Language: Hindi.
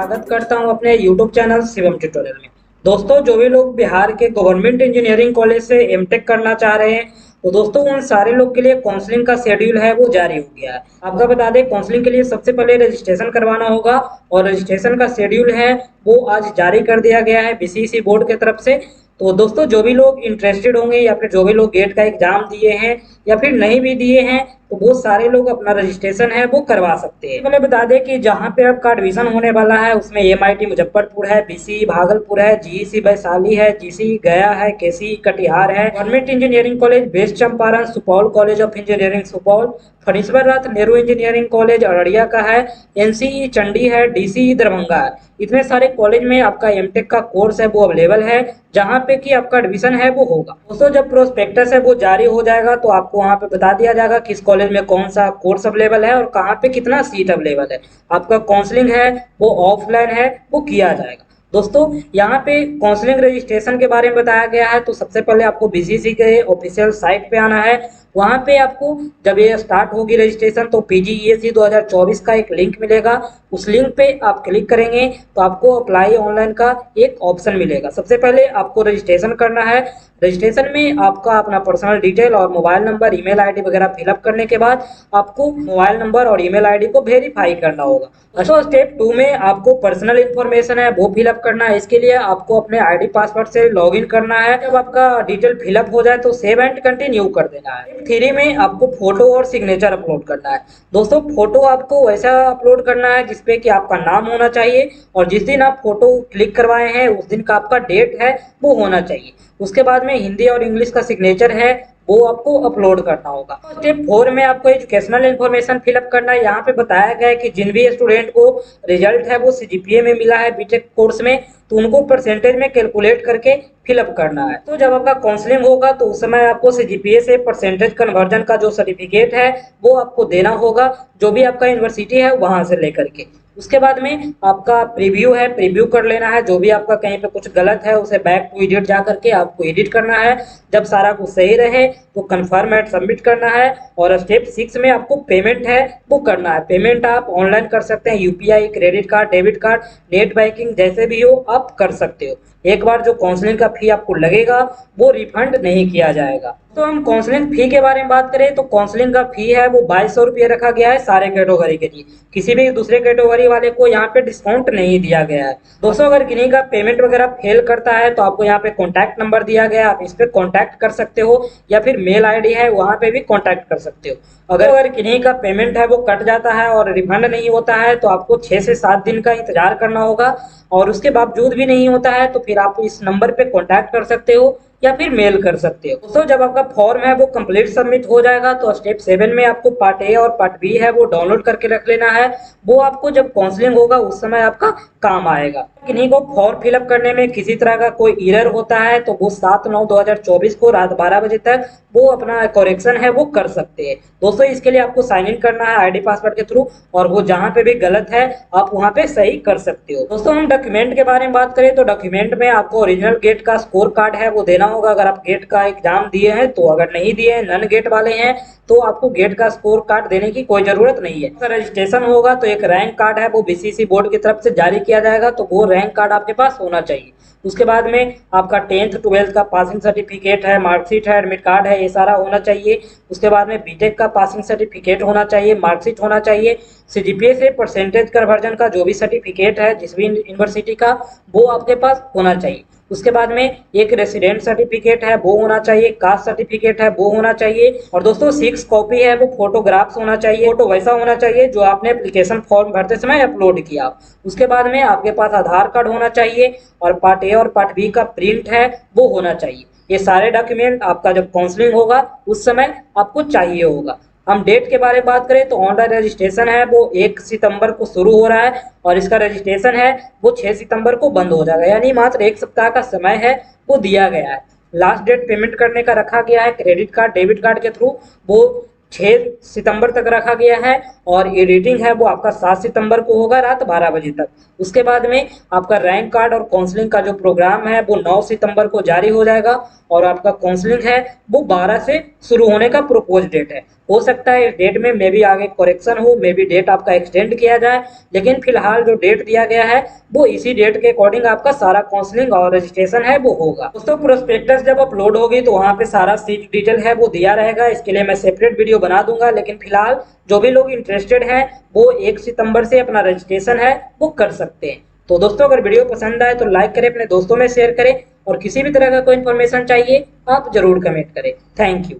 स्वागत करता हूं अपने YouTube चैनल शिवम ट्यूटोरियल में। दोस्तों, जो भी लोग बिहार के गवर्नमेंट इंजीनियरिंग कॉलेज से एमटेक करना चाह रहे हैं, तो दोस्तों उन सारे लोग के लिए काउंसलिंग का शेड्यूल है वो जारी हो गया है। आपका बता दें, काउंसलिंग के लिए सबसे पहले रजिस्ट्रेशन करवाना होगा और रजिस्ट्रेशन का शेड्यूल है वो आज जारी कर दिया गया है बीसीईसी बोर्ड की तरफ से। तो दोस्तों, जो भी लोग इंटरेस्टेड होंगे या फिर जो भी लोग गेट का एग्जाम दिए हैं या फिर नहीं भी दिए हैं, तो वो सारे लोग अपना रजिस्ट्रेशन है वो करवा सकते हैं। पहले बता दें कि जहां पे आपका एडमिशन होने वाला है उसमें एमआईटी मुजफ्फरपुर है, बीसी भागलपुर है, जीईसी वैशाली है, जीसी गया है, केसी कटिहार है, government engineering college west Champaran, Supaul college of engineering Supaul, Phanishwar Rath Nehru engineering college Araria का है, एनसीई चंडी है, डीसी दरभंगा है। इतने सारे कॉलेज में आपका एमटेक का कोर्स है वो अवेलेबल है, जहां पे कि आपका एडमिशन है वो होगा। दोस्तों, जब प्रोस्पेक्टस है वो जारी हो जाएगा तो आपको वहां पे बता दिया जाएगा किस कॉलेज में कौन सा कोर्स अवेलेबल है और कहाँ पे कितना सीट अवेलेबल है। आपका काउंसलिंग है वो ऑफलाइन है वो किया जाएगा। दोस्तों, यहाँ पे काउंसलिंग रजिस्ट्रेशन के बारे में बताया गया है। तो सबसे पहले आपको बीसीसी के ऑफिशियल साइट पे आना है। वहां पे आपको जब ये स्टार्ट होगी रजिस्ट्रेशन तो पीजीईएसी 2024 का एक लिंक मिलेगा। उस लिंक पे आप क्लिक करेंगे तो आपको अप्लाई ऑनलाइन का एक ऑप्शन मिलेगा। सबसे पहले आपको रजिस्ट्रेशन करना है। रजिस्ट्रेशन में आपका अपना पर्सनल डिटेल और मोबाइल नंबर, ईमेल आईडी वगैरह फिलअप करने के बाद आपको मोबाइल नंबर और ईमेल आईडी को वेरीफाई करना होगा। अच्छा, स्टेप 2 में आपको पर्सनल इन्फॉर्मेशन है वो फिलअप करना है। इसके लिए आपको अपने आईडी पासवर्ड से लॉगिन करना है। जब आपका डिटेल फिलअप हो जाए तो सेव एंड कंटिन्यू कर देना है। 3 में आपको फोटो और सिग्नेचर अपलोड करना है। दोस्तों, फोटो आपको वैसा अपलोड करना है जिसपे कि आपका नाम होना चाहिए और जिस दिन आप फोटो क्लिक करवाए हैं उस दिन का आपका डेट है वो होना चाहिए। उसके बाद में हिंदी और इंग्लिश का सिग्नेचर है वो आपको अपलोड करना होगा। स्टेप 4 में आपको एजुकेशनल इन्फॉर्मेशन फिलअप करना है। यहाँ पे बताया गया है कि जिन भी स्टूडेंट को रिजल्ट है वो सीजीपीए में मिला है बीटेक कोर्स में, तो उनको परसेंटेज में कैलकुलेट करके फिलअप करना है। तो जब आपका काउंसलिंग होगा तो उस समय आपको सीजीपीए से परसेंटेज कन्वर्जन का जो सर्टिफिकेट है वो आपको देना होगा, जो भी आपका यूनिवर्सिटी है वहां से लेकर के। उसके बाद में आपका प्रीव्यू है, प्रीव्यू कर लेना है। जो भी आपका कहीं पे कुछ गलत है उसे बैक टू एडिट जा करके आपको एडिट करना है। जब सारा कुछ सही रहे तो कंफर्म एंड सबमिट करना है। और स्टेप 6 में आपको पेमेंट है वो करना है। पेमेंट आप ऑनलाइन कर सकते हैं, UPI, credit card, debit card, net banking जैसे भी हो आप कर सकते हो। एक बार जो काउंसलिंग का फी आपको लगेगा वो रिफंड नहीं किया जाएगा। तो हम काउंसलिंग फी के बारे में बात करें तो काउंसलिंग का फी है वो 2200 रुपये रखा गया है सारे कैटेगरी के लिए। किसी भी दूसरे कैटेगरी वाले को यहाँ पे डिस्काउंट नहीं दिया गया है। दोस्तों, अगर किन्हीं का पेमेंट वगैरह फेल करता है तो आपको यहाँ पे कॉन्टैक्ट नंबर दिया गया है, आप इस पे कॉन्टैक्ट कर सकते हो या फिर मेल आईडी है वहाँ पे भी कॉन्टैक्ट कर सकते हो। अगर किन्हीं का पेमेंट है वो कट जाता है और रिफंड नहीं होता है तो आपको 6 से 7 दिन का इंतजार करना होगा। और उसके बावजूद भी नहीं होता है तो फिर आप इस नंबर पे कॉन्टैक्ट कर सकते हो या फिर मेल कर सकते हो। दोस्तों, जब आपका फॉर्म है वो कंप्लीट सबमिट हो जाएगा तो स्टेप 7 में आपको पार्ट ए और पार्ट बी है वो डाउनलोड करके रख लेना है। वो आपको जब काउंसलिंग होगा उस समय आपका काम आएगा। किन्हीं को फॉर्म फिलअप करने में किसी तरह का कोई एरर होता है तो वो 7/9/2024 को रात 12 बजे तक वो अपना करेक्शन है वो कर सकते हैं। दोस्तों, इसके लिए आपको साइन इन करना है आईडी पासवर्ड के थ्रू और वो जहाँ पे भी गलत है आप वहाँ पे सही कर सकते हो। दोस्तों, हम डॉक्यूमेंट के बारे में बात करें तो डॉक्यूमेंट में आपको ओरिजिनल गेट का स्कोर कार्ड है वो देना होगा अगर आप गेट का एग्जाम दिए हैं तो। अगर नहीं दिए हैं, नन गेट वाले हैं, तो आपको गेट का स्कोर कार्ड देने की कोई जरूरत नहीं है। अगर रजिस्ट्रेशन होगा तो एक रैंक कार्ड है वो बीसीसी बोर्ड की तरफ से जारी किया जाएगा, तो वो रैंक कार्ड आपके पास होना चाहिए। उसके बाद में आपका 10th 12th का पासिंग सर्टिफिकेट है, मार्कशीट है, एडमिट कार्ड है, ये सारा होना चाहिए। उसके बाद में बीटेक का पासिंग सर्टिफिकेट होना चाहिए, मार्कशीट होना चाहिए। सीजीपीए से परसेंटेज कन्वर्जन का जो भी सर्टिफिकेट है जिस भी यूनिवर्सिटी का वो आपके पास होना चाहिए। उसके बाद में एक रेसिडेंट सर्टिफिकेट है वो होना चाहिए, कास्ट सर्टिफिकेट है वो होना चाहिए। और दोस्तों, 6 कॉपी है वो फोटोग्राफ्स होना चाहिए। फोटो वैसा होना चाहिए जो आपने एप्लीकेशन फॉर्म भरते समय अपलोड किया। उसके बाद में आपके पास आधार कार्ड होना चाहिए और पार्ट ए और पार्ट बी का प्रिंट है वो होना चाहिए। ये सारे डॉक्यूमेंट आपका जब काउंसलिंग होगा उस समय आपको चाहिए होगा। हम डेट के बारे में बात करें तो ऑनलाइन रजिस्ट्रेशन है वो 1 सितंबर को शुरू हो रहा है और इसका रजिस्ट्रेशन है वो 6 सितंबर को बंद हो जाएगा, यानी मात्र 1 सप्ताह का समय है वो दिया गया है। लास्ट डेट पेमेंट करने का रखा गया है क्रेडिट कार्ड, डेबिट कार्ड के थ्रू, वो 6 सितंबर तक रखा गया है और एडिटिंग है वो आपका 7 सितंबर को होगा रात 12 बजे तक। उसके बाद में आपका रैंक कार्ड और काउंसलिंग का जो प्रोग्राम है वो 9 सितंबर को जारी हो जाएगा और आपका काउंसलिंग है वो 12 से शुरू होने का प्रोपोज डेट है। हो सकता है इस डेट में मे बी आगे करेक्शन हो, मे बी डेट आपका एक्सटेंड किया जाए, लेकिन फिलहाल जो डेट दिया गया है वो इसी डेट के अकॉर्डिंग आपका सारा काउंसलिंग और रजिस्ट्रेशन है वो होगा। दोस्तों प्रोस्पेक्टस जब अपलोड होगी तो वहाँ पे सारा सीट डिटेल है वो दिया रहेगा, इसके लिए मैं सेपरेट वीडियो बना दूंगा। लेकिन फिलहाल जो भी लोग इंटरेस्टेड हैं वो 1 सितंबर से अपना रजिस्ट्रेशन है वो कर सकते हैं। तो दोस्तों अगर वीडियो पसंद आए तो लाइक करें, अपने दोस्तों में शेयर करें, और किसी भी तरह का कोई इन्फॉर्मेशन चाहिए आप जरूर कमेंट करें। Thank you.